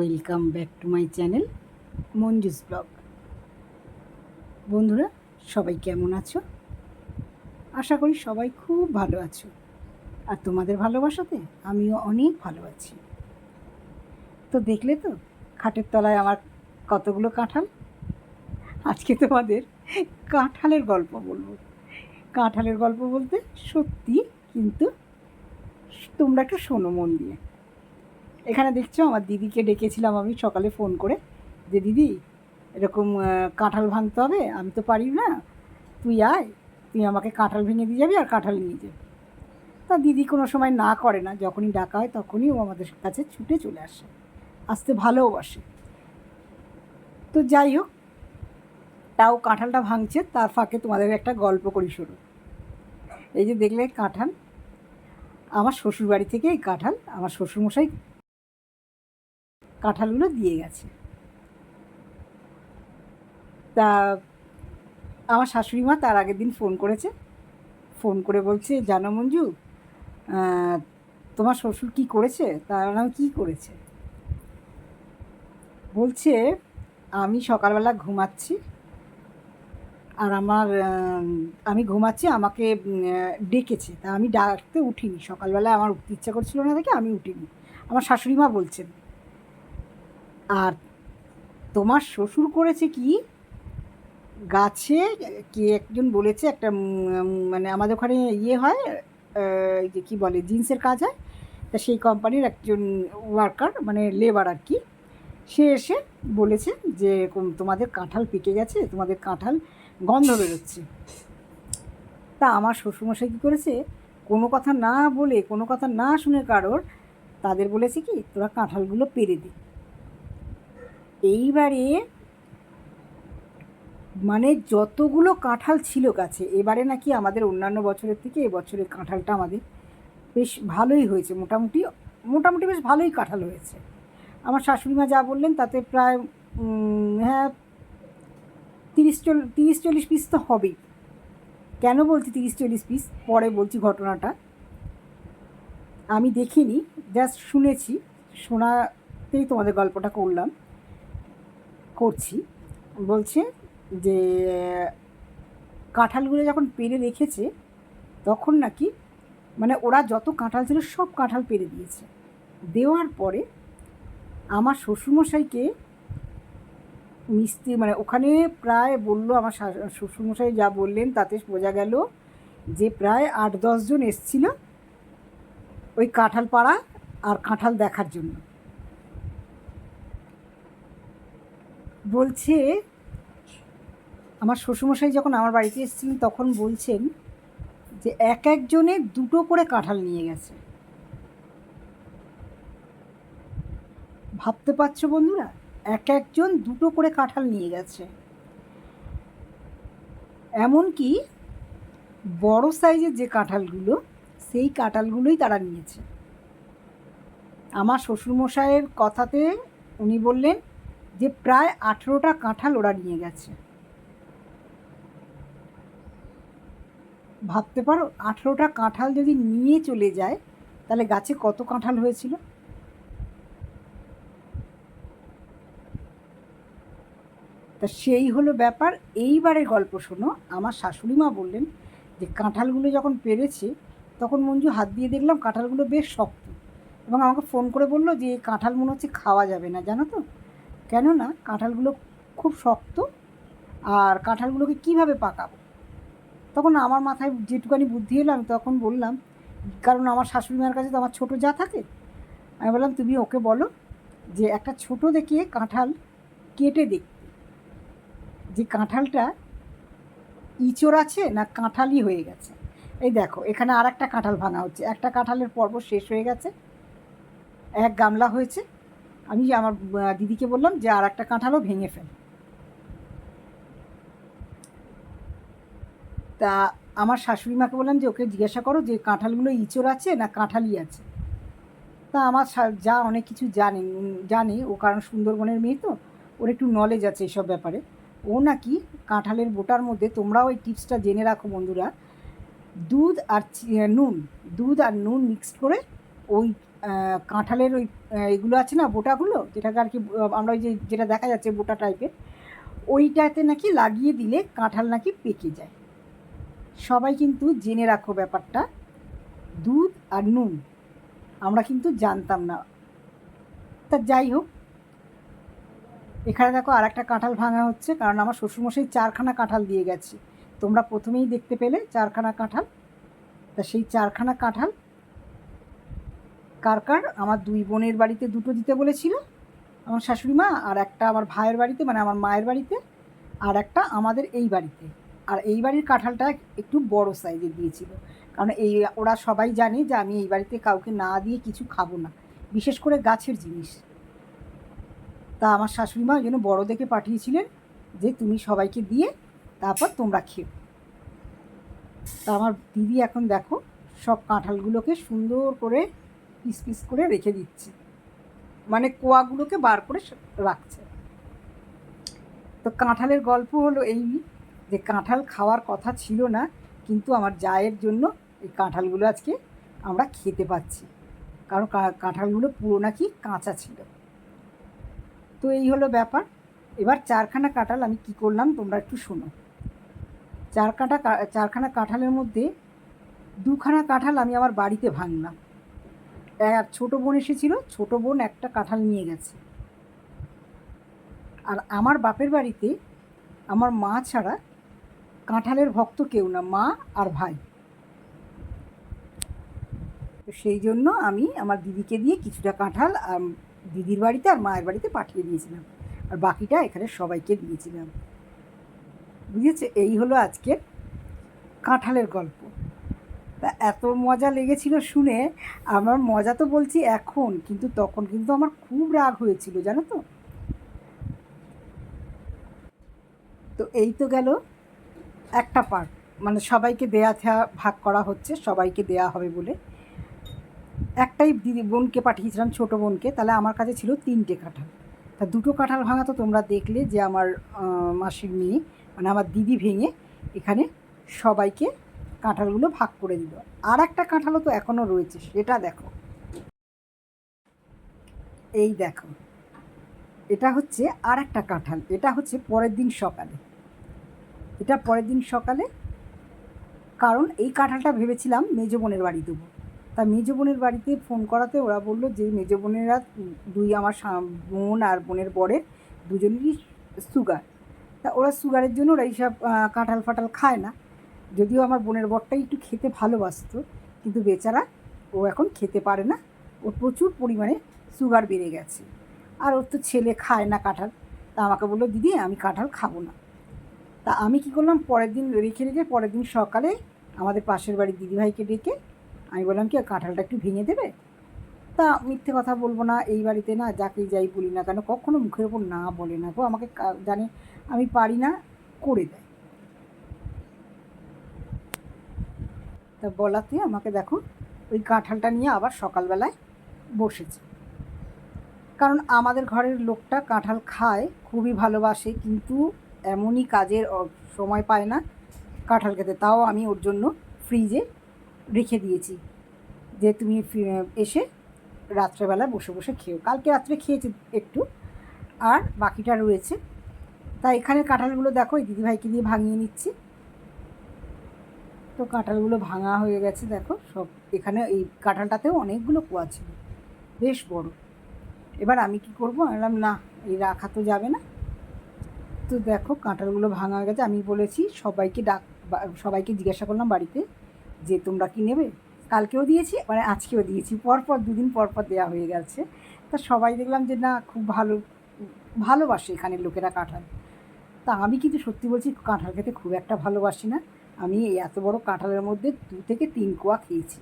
Welcome back to my channel Manju's blog. বন্ধুরা, সবাই কেমন আছো? আশা করি সবাই খুব ভালো আছো। আর তোমাদের ভালোবাসাতে আমিও অনেক ভালো আছি। তো দেখলে তো খাটের তলায় আমার কতগুলো কাঁঠাল। আজকে তোমাদের কাঁঠালের গল্প বলবো। কাঁঠালের গল্প বলতে সত্যি, কিন্তু তোমরা একটু শোনো মন দিয়ে। এখানে দেখছো আমার দিদিকে ডেকেছিলাম আমি সকালে ফোন করে, যে দিদি এরকম কাঁঠাল ভাঙতে হবে, আমি তো পারি না, তুই আয়, তুই আমাকে কাঁঠাল ভেঙে দিয়ে যাবি আর কাঁঠাল নিয়ে যাবি। তা দিদি কোনো সময় না করে না, যখনই ডাকা হয় তখনই ও আমাদের কাছে ছুটে চলে আসে, আসতে ভালোবাসে। তো যাই হোক, তাও কাঁঠালটা ভাঙছে, তার ফাঁকে তোমাদের একটা গল্প করি শুরু। এই যে দেখলে কাঁঠাল, আমার শ্বশুরবাড়ি থেকে এই কাঁঠাল আমার শ্বশুরমশাই কাঁঠালগুলো দিয়ে গেছে। তা আমার শাশুড়ি মা তার আগের দিন ফোন করেছে, ফোন করে বলছে, জানো মঞ্জু, তোমার শ্বশুর কী করেছে? তার নাম কী করেছে? বলছে, আমি সকালবেলা ঘুমাচ্ছি, আর আমি ঘুমাচ্ছি, আমাকে ডেকেছে, তা আমি ডাকতে উঠিনি। সকালবেলা আমার উঠতে ইচ্ছা করছিল না দেখে আমি উঠিনি। আমার শাশুড়ি মা বলছেন, আর তোমার শ্বশুর করেছে কি, গাছে কে একজন বলেছে, একটা মানে আমাদের ওখানে ইয়ে হয়, যে কী বলে, জিন্সের কাজ হয়, তা সেই কোম্পানির একজন ওয়ার্কার, মানে লেবার আর কি, সে এসে বলেছে যে এরকম তোমাদের কাঁঠাল পেকে গেছে, তোমাদের কাঁঠাল গন্ধ বেরোচ্ছে। তা আমার শ্বশুরমশাই কী করেছে, কোনো কথা না বলে, কোনো কথা না শুনে কারোর, তাদের বলেছে কি, তোরা কাঁঠালগুলো পেরে দে। এইবারে মানে যতগুলো কাঁঠাল ছিল গাছে, এবারে নাকি আমাদের অন্যান্য বছরের থেকে এবছরের কাঁঠালটা আমাদের বেশ ভালোই হয়েছে, মোটামুটি মোটামুটি বেশ ভালোই কাঁঠাল হয়েছে। আমার শাশুড়িমা যা বললেন তাতে প্রায় হ্যাঁ 30-40 পিস তো হবেই। কেন বলছি 30-40 পিস, পরে বলছি ঘটনাটা। আমি দেখিনি, জাস্ট শুনেছি, শোনাতেই তোমাদের গল্পটা করছি। বলছে যে কাঁঠালগুলো যখন পেরে রেখেছে, তখন নাকি মানে ওরা যত কাঁঠাল ছিল সব কাঁঠাল পেরে দিয়েছে। দেওয়ার পরে আমার শ্বশুরমশাইকে মিস্ত্রি, মানে ওখানে প্রায় বললো, আমার শ্বশুরমশাই যা বললেন তাতে বোঝা গেল যে প্রায় 8-10 জন এসছিল ওই কাঁঠাল পাড়া আর কাঁঠাল দেখার জন্য। বলছে আমার শ্বশুরমশাই যখন আমার বাড়িতে এসেছিলেন তখন বলছেন যে এক একজনে 2টো করে কাঁঠাল নিয়ে গেছে। ভাবতে পারছো বন্ধুরা, এক একজন 2টো করে কাঁঠাল নিয়ে গেছে। এমনকি বড় সাইজের যে কাঁঠালগুলো, সেই কাঁঠালগুলোই তারা নিয়েছে। আমার শ্বশুরমশাইয়ের কথাতে উনি বললেন যে প্রায় 18টা কাঁঠাল ওরা নিয়ে গেছে। ভাবতে পারো, 18টা কাঁঠাল যদি নিয়ে চলে যায়, তাহলে গাছে কত কাঁঠাল হয়েছিল। তা সেই হলো ব্যাপার। এইবারের গল্প শোনো। আমার শাশুড়ি মা বললেন যে কাঁঠালগুলো যখন পেরেছে, তখন মঞ্জু হাত দিয়ে দেখলাম কাঁঠালগুলো বেশ শক্ত, এবং আমাকে ফোন করে বললো যে এই কাঁঠাল মনে হচ্ছে খাওয়া যাবে না, জানো তো, কেননা কাঁঠালগুলো খুব শক্ত, আর কাঁঠালগুলোকে কীভাবে পাকাবো। তখন আমার মাথায় যেটুকানি বুদ্ধি এলো, আমি তখন বললাম, কারণ আমার শাশুড়ি মায়ের কাছে তো আমার ছোটো যা থাকে, আমি বললাম তুমি ওকে বলো যে একটা ছোটো দেখে কাঁঠাল কেটে দেখতে, যে কাঁঠালটা ইঁচড় আছে না কাঁঠালই হয়ে গেছে। এই দেখো, এখানে আর একটা কাঁঠাল ভাঙা হচ্ছে, একটা কাঁঠালের পর্ব শেষ হয়ে গেছে, এক গামলা হয়েছে। আমি আমার দিদিকে বললাম যে আর একটা কাঁঠালও ভেঙে ফেল। তা আমার শাশুড়ি মাকে বললাম যে ওকে জিজ্ঞাসা করো যে কাঁঠালগুলো ইঁচড় আছে না কাঁঠালই আছে। তা আমার যা অনেক কিছু জানে ও, কারণ সুন্দরবনের মেয়ে তো, ওর একটু নলেজ আছে এইসব ব্যাপারে। ও নাকি কাঁঠালের বোটার মধ্যে, তোমরাও এই টিপসটা জেনে রাখো বন্ধুরা, দুধ আর নুন মিক্সড করে ওই কাঁঠালের ওই এগুলো আছে না, বোটাগুলো, যেটাকে আর কি আমরা ওই যে যেটা দেখা যাচ্ছে বোটা টাইপের, ওইটাতে নাকি লাগিয়ে দিলে কাঁঠাল নাকি পেকে যায়। সবাই কিন্তু জেনে রাখো ব্যাপারটা। দুধ আর নুন আমরা কিন্তু জানতাম না। তা যাই হোক, এখানে দেখো আর একটা কাঁঠাল ভাঙা হচ্ছে, কারণ আমার শ্বশুরমশাই 4খানা কাঁঠাল দিয়ে গেছে। তোমরা প্রথমেই দেখতে পেলে 4খানা কাঁঠাল। তা সেই 4খানা কাঁঠাল কার কার, আমার 2 বোনের বাড়িতে 2টো দিতে বলেছিল আমার শাশুড়ি মা, আর একটা আমার ভাইয়ের বাড়িতে মানে আমার মায়ের বাড়িতে, আর একটা আমাদের এই বাড়িতে। আর এই বাড়ির কাঁঠালটা একটু বড় সাইজের দিয়েছিল, কারণ এই ওরা সবাই জানে যে আমি এই বাড়িতে কাউকে না দিয়ে কিছু খাবো না, বিশেষ করে গাছের জিনিস। তা আমার শাশুড়ি মা ওই জন্য বড়ো দেখে পাঠিয়েছিলেন যে তুমি সবাইকে দিয়ে তারপর তোমরা খেও। তা আমার দিদি এখন দেখো সব কাঁঠালগুলোকে সুন্দর করে পিস পিস করে রেখে দিচ্ছে, মানে কোয়াগুলোকে বার করে রাখছে। তো কাঁঠালের গল্প হলো এই, যে কাঁঠাল খাওয়ার কথা ছিল না, কিন্তু আমার জায়ের জন্য এই কাঁঠালগুলো আজকে আমরা খেতে পাচ্ছি, কারণ কাঁঠালগুলো পুরো নাকি কাঁচা ছিল। তো এই হলো ব্যাপার। এবার 4খানা কাঁঠাল আমি কি করলাম তোমরা একটু শোনো। 4খানা কাঁঠালের মধ্যে 2খানা কাঁঠাল আমি আমার বাড়িতে ভাঙলাম। আর ছোটো বোন এসেছিলো, ছোটো বোন একটা কাঁঠাল নিয়ে গেছে। আর আমার বাপের বাড়িতে আমার মা ছাড়া কাঁঠালের ভক্ত কেউ না, মা আর ভাই। তো সেই জন্য আমি আমার দিদিকে দিয়ে কিছুটা কাঁঠাল দিদির বাড়িতে আর মায়ের বাড়িতে পাঠিয়ে দিয়েছিলাম, আর বাকিটা এখানে সবাইকে দিয়েছিলাম। বুঝেছে? এই হলো আজকের কাঁঠালের গল্প। তা এত মজা লেগেছিল শুনে, আমার মজা তো বলছি এখন, কিন্তু তখন কিন্তু আমার খুব রাগ হয়েছিল, জানো তো। তো এই তো গেল একটা পার্ট, মানে সবাইকে দেয়া ভাগ করা হচ্ছে, সবাইকে দেয়া হবে বলে। একটাই দিদি বোনকে পাঠিয়েছিলাম, ছোটো বোনকে, তাহলে আমার কাছে ছিল 3টে কাঁঠাল। তা 2টো কাঁঠাল ভাঙা তো তোমরা দেখলে, যে আমার মাসির মেয়ে মানে আমার দিদি ভেঙে এখানে সবাইকে কাঁঠালগুলো ভাগ করে দিল। আর একটা কাঁঠালও তো এখনও রয়েছে, সেটা দেখো। এই দেখো, এটা হচ্ছে আর একটা কাঁঠাল, এটা হচ্ছে পরের দিন সকালে, এটা পরের দিন সকালে। কারণ এই কাঁঠালটা ভেবেছিলাম মেজো বোনের বাড়ি দেবো। তা মেজো বোনের বাড়িতে ফোন করাতে ওরা বললো যে মেজো বোনেরা আমার বোন আর বোনের বরের দুজনেরই সুগার। তা ওরা সুগারের জন্য ওরা এইসব কাঁঠাল ফাটাল খায় না। যদিও আমার বোনের বরটাই একটু খেতে ভালোবাসতো, কিন্তু বেচারা ও এখন খেতে পারে না, ওর প্রচুর পরিমাণে সুগার বেড়ে গেছে, আর ওর তো ছেলে খায় না কাঁঠাল। তা আমাকে বললো দিদি আমি কাঁঠাল খাবো না। তা আমি কী করলাম, পরের দিন রেখে পরের দিন সকালে আমাদের পাশের বাড়ির দিদিভাইকে ডেকে আমি বললাম কি কাঁঠালটা একটু ভেঙে দেবে। তা মিথ্যে কথা বলবো না, এই বাড়িতে না যাকেই যাই বলি না কেন কখনো মুখের ওপর না বলে না গো, আমাকে জানে আমি পারি না, করে দেয়। তা বলাতে আমাকে দেখো ওই কাঁঠালটা নিয়ে আবার সকালবেলায় বসেছে। কারণ আমাদের ঘরের লোকটা কাঁঠাল খায়, খুবই ভালোবাসে, কিন্তু এমনই কাজের সময় পায় না কাঁঠাল খেতে। তাও আমি ওর জন্য ফ্রিজে রেখে দিয়েছি যে তুমি এসে রাত্রেবেলা বসে বসে খেও। কালকে রাত্রে খেয়েছি একটু, আর বাকিটা রয়েছে। তাই এখানে কাঁঠালগুলো দেখো এই দিদিভাইকে দিয়ে ভাঙিয়ে নিচ্ছি। তো কাঁঠালগুলো ভাঙা হয়ে গেছে দেখো সব। এখানে এই কাঁঠালটাতেও অনেকগুলো কোয়া ছিল, বেশ বড়। এবার আমি কি করবো, বললাম না এই রাখা তো যাবে না। তো দেখো কাঁঠালগুলো ভাঙা হয়ে গেছে। আমি বলেছি সবাইকে জিজ্ঞাসা করলাম বাড়িতে যে তোমরা কি নেবে। কালকেও দিয়েছি, মানে আজকেও দিয়েছি, পরপর 2 দিন পরপর দেওয়া হয়ে গেছে। তা সবাই দেখলাম যে না খুব ভালোবাসে এখানের লোকেরা কাঁঠাল। তা আমি কিন্তু সত্যি বলছি কাঁঠাল খেতে খুব একটা ভালোবাসি না। আমি এই এত বড় কাঁঠালের মধ্যে 2 থেকে 3 কোয়া খেয়েছি,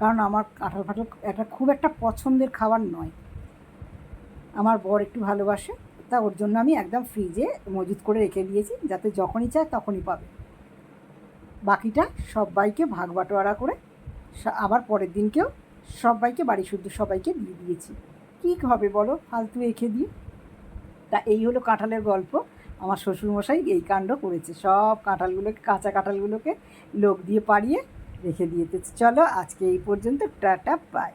কারণ আমার কাঁঠাল ফাটাল একটা খুব একটা পছন্দের খাবার নয়। আমার বর একটু ভালোবাসে, তা ওর জন্য আমি একদম ফ্রিজে মজুত করে রেখে দিয়েছি, যাতে যখনই চায় তখনই পাবে। বাকিটা সবাইকে ভাগ বাটোয়ারা করে আবার পরের দিনকেও সবাইকে বাড়ি শুদ্ধ সবাইকে দিয়ে দিয়েছি। কী হবে বলো ফালতু রেখে দিয়ে। তা এই হলো কাঁঠালের গল্প। আমার শ্বশুরমশাই এই কাণ্ড করেছে, সব কাঁঠালগুলোকে কাঁচা কাঁঠালগুলোকে লোক দিয়ে পাড়িয়ে রেখে দিয়েছে। চলো আজকে এই পর্যন্ত, টাটা বাই।